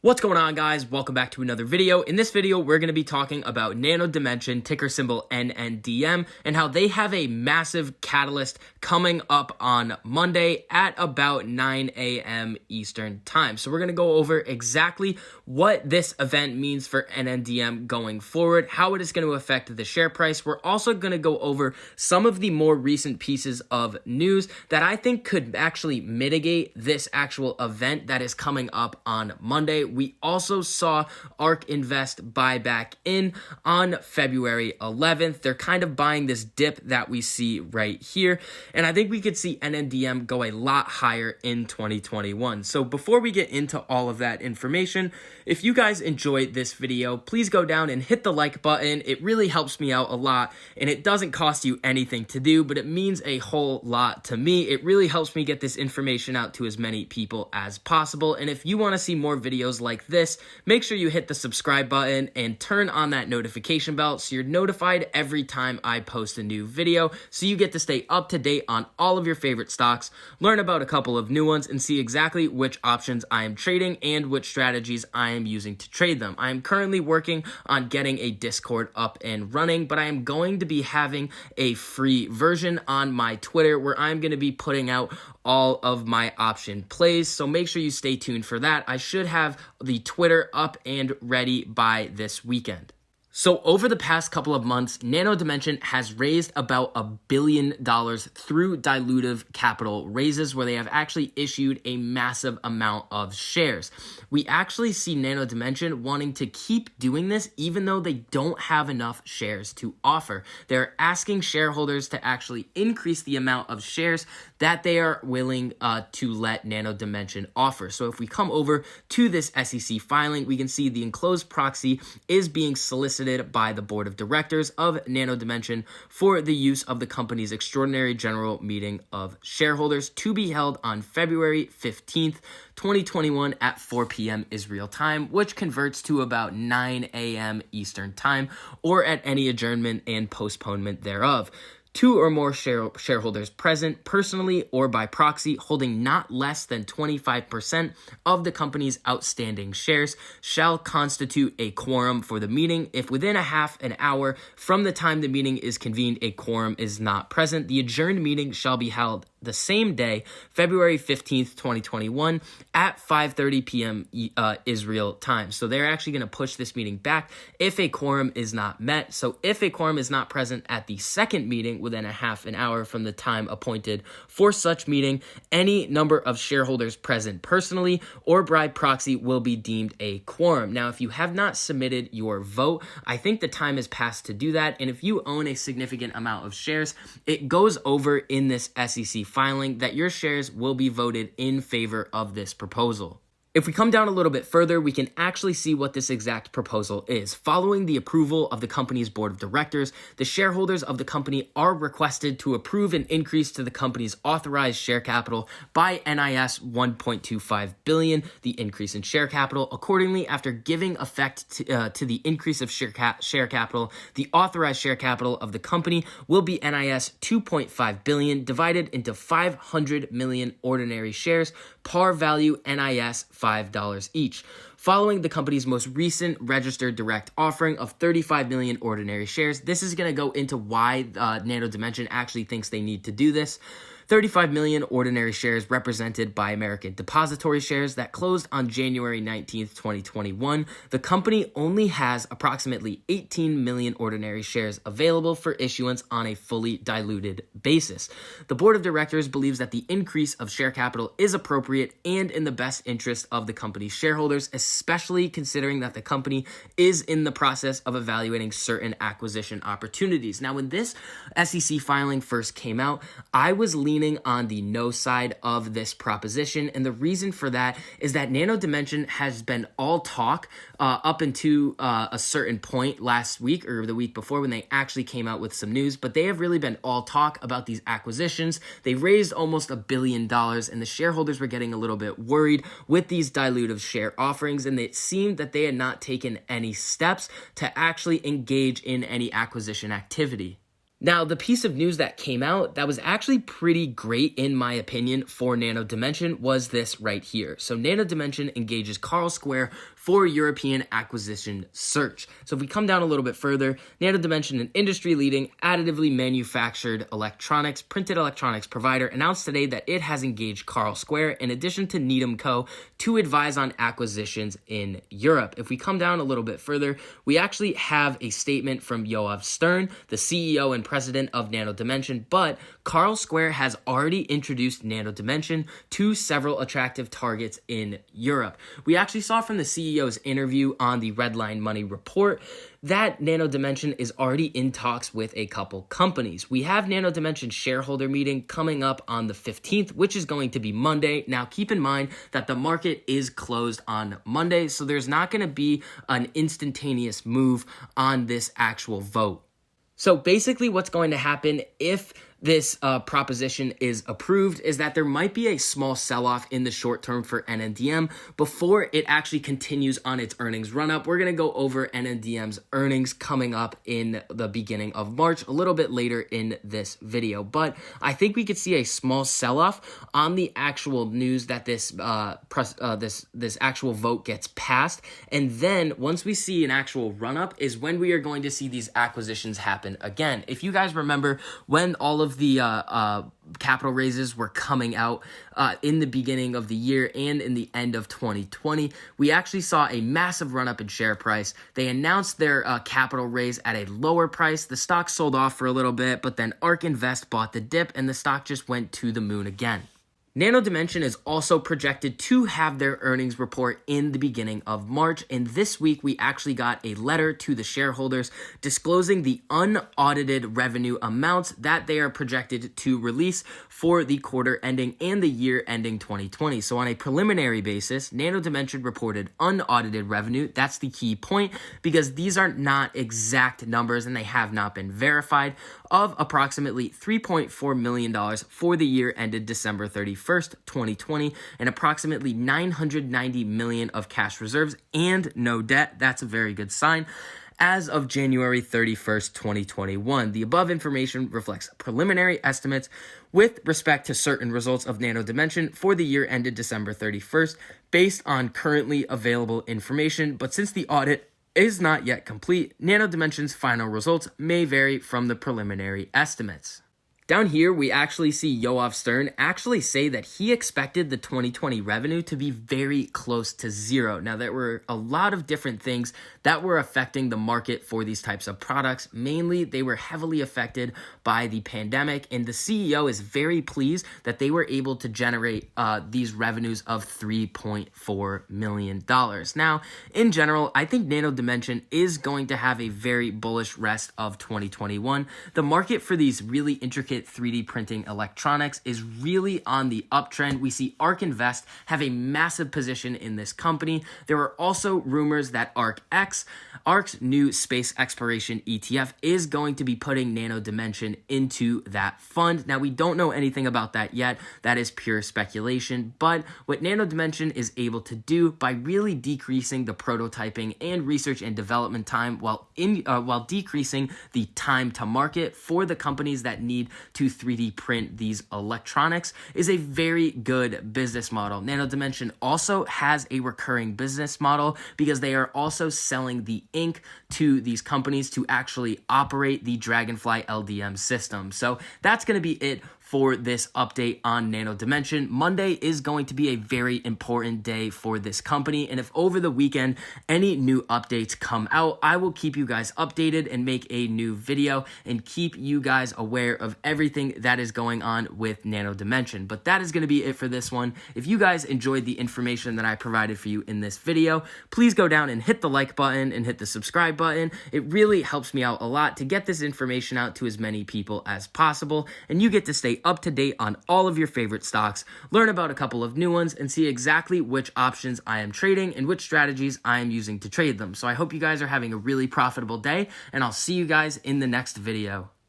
What's going on, guys? Welcome back to another video. In this video, we're going to be talking about Nano Dimension, ticker symbol NNDM, and how they have a massive catalyst coming up on Monday at about 9 a.m. Eastern time. So we're going to go over exactly what this event means for NNDM going forward, how it is going to affect the share price. We're also going to go over some of the more recent pieces of news that I think could actually mitigate this actual event that is coming up on Monday. We also saw ARK Invest buy back in on February 11th. They're kind of buying this dip that we see right here. And I think we could see NNDM go a lot higher in 2021. So before we get into all of that information, if you guys enjoyed this video, please go down and hit the like button. It really helps me out a lot, and it doesn't cost you anything to do, but it means a whole lot to me. It really helps me get this information out to as many people as possible. And if you want to see more videos like this, make sure you hit the subscribe button and turn on that notification bell so you're notified every time I post a new video, so you get to stay up to date on all of your favorite stocks, learn about a couple of new ones, and see exactly which options I am trading and which strategies I am using to trade them. I am currently working on getting a Discord up and running, but I am going to be having a free version on my Twitter where I'm going to be putting out all of my option plays, so make sure you stay tuned for that. I should have the Twitter up and ready by this weekend. So over the past couple of months, Nano Dimension has raised about $1 billion through dilutive capital raises, where they have actually issued a massive amount of shares. We actually see Nano Dimension wanting to keep doing this even though they don't have enough shares to offer. They're asking shareholders to actually increase the amount of shares that they are willing to let Nano Dimension offer. So if we come over to this SEC filing, we can see the enclosed proxy is being solicited by the board of directors of Nano Dimension for the use of the company's extraordinary general meeting of shareholders to be held on February 15th, 2021 at 4 p.m. Israel time, which converts to about 9 a.m. Eastern time, or at any adjournment and postponement thereof. 2 or more shareholders present, personally or by proxy, holding not less than 25% of the company's outstanding shares, shall constitute a quorum for the meeting. If within a half an hour from the time the meeting is convened, a quorum is not present, the adjourned meeting shall be held the same day, February 15th, 2021, at 5:30 p.m. Israel time. So they're actually going to push this meeting back if a quorum is not met. So if a quorum is not present at the second meeting within a half an hour from the time appointed for such meeting, any number of shareholders present personally or by proxy will be deemed a quorum. Now, if you have not submitted your vote, I think the time has passed to do that. And if you own a significant amount of shares, it goes over in this SEC filing that your shares will be voted in favor of this proposal. If we come down a little bit further, we can actually see what this exact proposal is. Following the approval of the company's board of directors, the shareholders of the company are requested to approve an increase to the company's authorized share capital by NIS 1.25 billion, the increase in share capital. Accordingly, after giving effect to the increase of share capital, the authorized share capital of the company will be NIS 2.5 billion divided into 500 million ordinary shares, par value NIS $5 each. Following the company's most recent registered direct offering of 35 million ordinary shares, this is going to go into why Nano Dimension actually thinks they need to do this. 35 million ordinary shares represented by American Depository Shares that closed on January 19th, 2021. The company only has approximately 18 million ordinary shares available for issuance on a fully diluted basis. The board of directors believes that the increase of share capital is appropriate and in the best interest of the company's shareholders, especially considering that the company is in the process of evaluating certain acquisition opportunities. Now, when this SEC filing first came out, I was leaning on the no side of this proposition, and the reason for that is that Nano Dimension has been all talk up until a certain point last week or the week before when they actually came out with some news, but they have really been all talk about these acquisitions. They raised almost $1 billion, and the shareholders were getting a little bit worried with these dilutive share offerings, and it seemed that they had not taken any steps to actually engage in any acquisition activity. Now, the piece of news that came out that was actually pretty great, in my opinion, for Nano Dimension was this right here. So Nano Dimension engages Carl Square for European acquisition search. So if we come down a little bit further, Nano Dimension, an industry-leading additively manufactured printed electronics provider, announced today that it has engaged Carl Square, in addition to Needham Co., to advise on acquisitions in Europe. If we come down a little bit further, we actually have a statement from Yoav Stern, the CEO and president of Nano Dimension, but Carl Square has already introduced Nano Dimension to several attractive targets in Europe. We actually saw from the CEO's interview on the Redline Money report that Nano Dimension is already in talks with a couple companies. We have Nano Dimension's shareholder meeting coming up on the 15th, which is going to be Monday. Now, keep in mind that the market is closed on Monday, so there's not going to be an instantaneous move on this actual vote. So basically what's going to happen if this proposition is approved is that there might be a small sell-off in the short term for NNDM before it actually continues on its earnings run-up. We're going to go over NNDM's earnings coming up in the beginning of March, a little bit later in this video. But I think we could see a small sell-off on the actual news that this actual vote gets passed. And then once we see an actual run-up is when we are going to see these acquisitions happen again. If you guys remember when all of the capital raises were coming out in the beginning of the year and in the end of 2020, we actually saw a massive run-up in share price. They announced their capital raise at a lower price. The stock sold off for a little bit, but then ARK Invest bought the dip and the stock just went to the moon again. Nano Dimension is also projected to have their earnings report in the beginning of March, and this week we actually got a letter to the shareholders disclosing the unaudited revenue amounts that they are projected to release for the quarter ending and the year ending 2020. So on a preliminary basis, Nano Dimension reported unaudited revenue. That's the key point because these are not exact numbers and they have not been verified, of approximately $3.4 million for the year ended December 31st, 2020, and approximately $990 million of cash reserves and no debt. That's a very good sign. As of January 31st, 2021, the above information reflects preliminary estimates with respect to certain results of Nano Dimension for the year ended December 31st based on currently available information, but since the audit is not yet complete, Nano Dimension's final results may vary from the preliminary estimates. Down here, we actually see Yoav Stern actually say that he expected the 2020 revenue to be very close to zero. Now, there were a lot of different things that were affecting the market for these types of products. Mainly, they were heavily affected by the pandemic, and the CEO is very pleased that they were able to generate these revenues of $3.4 million. Now, in general, I think Nano Dimension is going to have a very bullish rest of 2021. The market for these really intricate 3D printing electronics is really on the uptrend. We see ARK Invest have a massive position in this company. There are also rumors that ARK's new space exploration ETF is going to be putting Nano Dimension into that fund. Now, we don't know anything about that yet. That is pure speculation. But what Nano Dimension is able to do by really decreasing the prototyping and research and development time while decreasing the time to market for the companies that need to 3D print these electronics is a very good business model. Nano Dimension also has a recurring business model because they are also selling the ink to these companies to actually operate the Dragonfly LDM system. So that's going to be it for this update on Nano Dimension. Monday is going to be a very important day for this company, and if over the weekend any new updates come out, I will keep you guys updated and make a new video and keep you guys aware of everything that is going on with Nano Dimension. But that is going to be it for this one. If you guys enjoyed the information that I provided for you in this video, please go down and hit the like button and hit the subscribe button. It really helps me out a lot to get this information out to as many people as possible, and you get to stay up to date on all of your favorite stocks, learn about a couple of new ones, and see exactly which options I am trading and which strategies I am using to trade them. So I hope you guys are having a really profitable day, and I'll see you guys in the next video.